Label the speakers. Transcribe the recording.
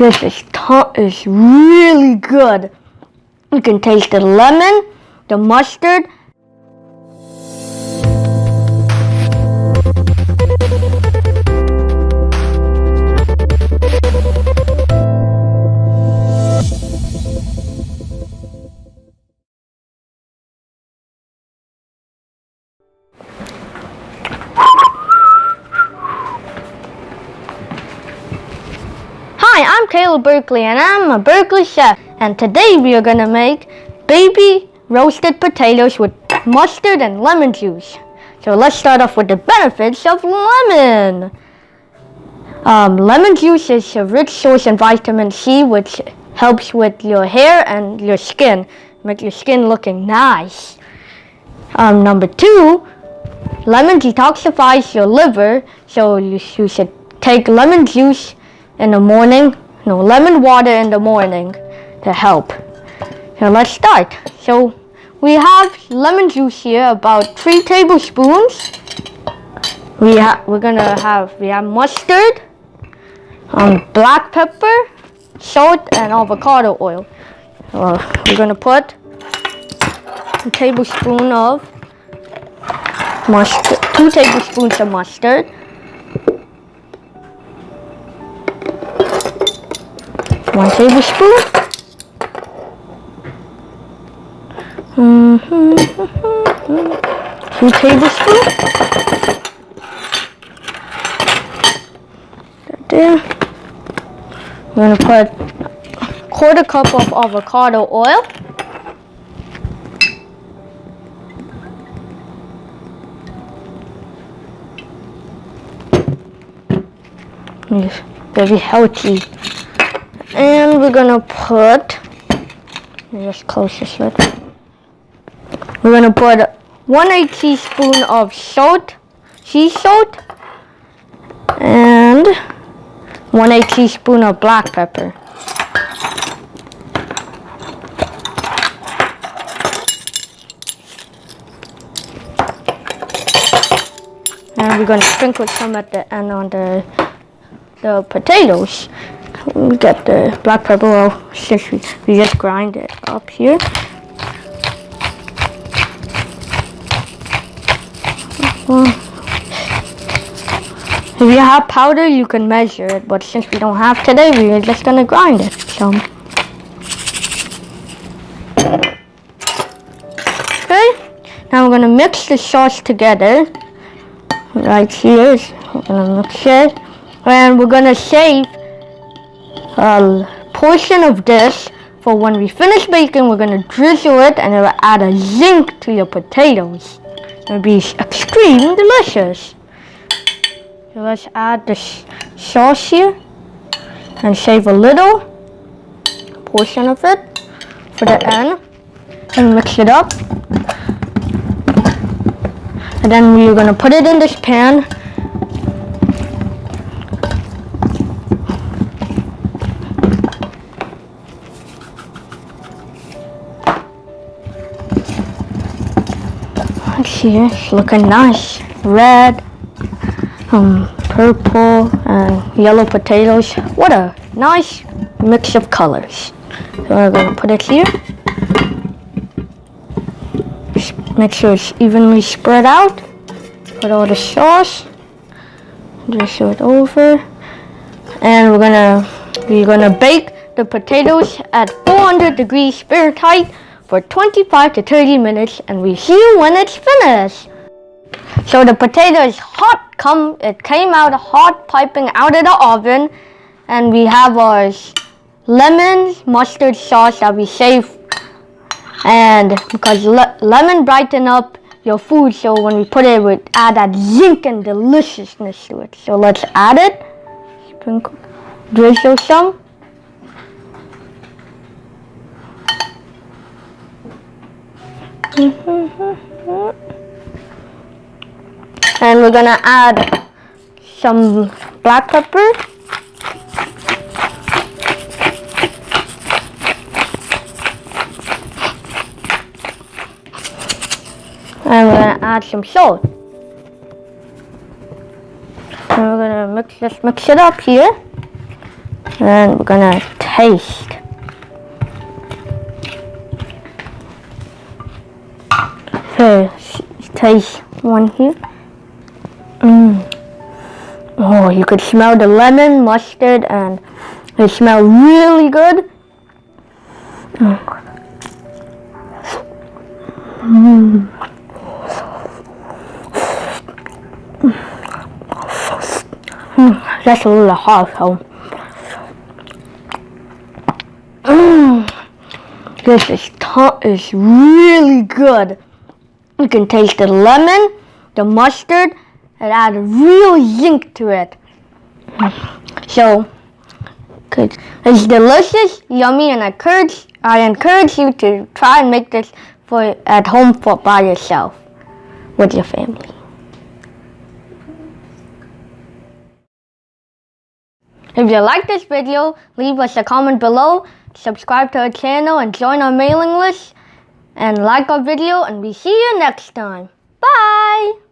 Speaker 1: This is really good. You can taste the lemon, the mustard. Hi, I'm Caleb Berkeley and I'm a Berkeley chef, and today we are going to make baby roasted potatoes with mustard and lemon juice. So let's start off with the benefits of lemon. Lemon juice is a rich source in vitamin C, which helps with your hair and your skin, make your skin looking nice. Number 2, lemon detoxifies your liver, so you should take lemon juice in the morning, lemon water in the morning to help. So let's start. So we have lemon juice here, about 3 tablespoons. We have mustard, black pepper, salt, and avocado oil. We're gonna put a tablespoon of mustard, 2 tablespoons of mustard. 1 tablespoon. 2 tablespoons. There. We're gonna put 1/4 cup of avocado oil. It's very healthy. And we're gonna put, just close this lid. We're gonna put 1/8 teaspoon of salt, sea salt, and 1/8 teaspoon of black pepper. And we're gonna sprinkle some at the end on the potatoes. We got the black pepper, well, since we just grind it up here. If you have powder, you can measure it, but since we don't have today, we're just gonna grind it. So, okay, now we're gonna mix the sauce together. Right here, we're gonna mix it, and we're gonna save a portion of this for when we finish baking. We're gonna drizzle it, and it will add a zing to your potatoes. It'll be extremely delicious. So let's add the sauce here and save a little portion of it for the end, and mix it up. And then we're gonna put it in this pan. Here, it's looking nice. Red, purple, and yellow potatoes. What a nice mix of colors. So we're going to put it here. Make sure it's evenly spread out. Put all the sauce. Drizzle it over. And we're gonna bake the potatoes at 400 degrees Fahrenheit for 25 to 30 minutes, and we see you when it's finished. So the potato is hot. It came out hot, piping out of the oven, and we have our lemon mustard sauce that we saved. And because lemon brighten up your food, so when we put it, we add that zing and deliciousness to it. So let's add it. Sprinkle, drizzle some. And we're gonna add some black pepper. And we're gonna add some salt. And we're gonna mix it up here. And we're gonna taste. Okay, taste one here. Oh, you could smell the lemon, mustard, and they smell really good. That's a little hot, so. This is really good. You can taste the lemon, the mustard, it adds a real zing to it. So, good. It's delicious, yummy, and I encourage you to try and make this at home by yourself with your family. If you like this video, leave us a comment below, subscribe to our channel, and join our mailing list, and like our video, and we see you next time. Bye!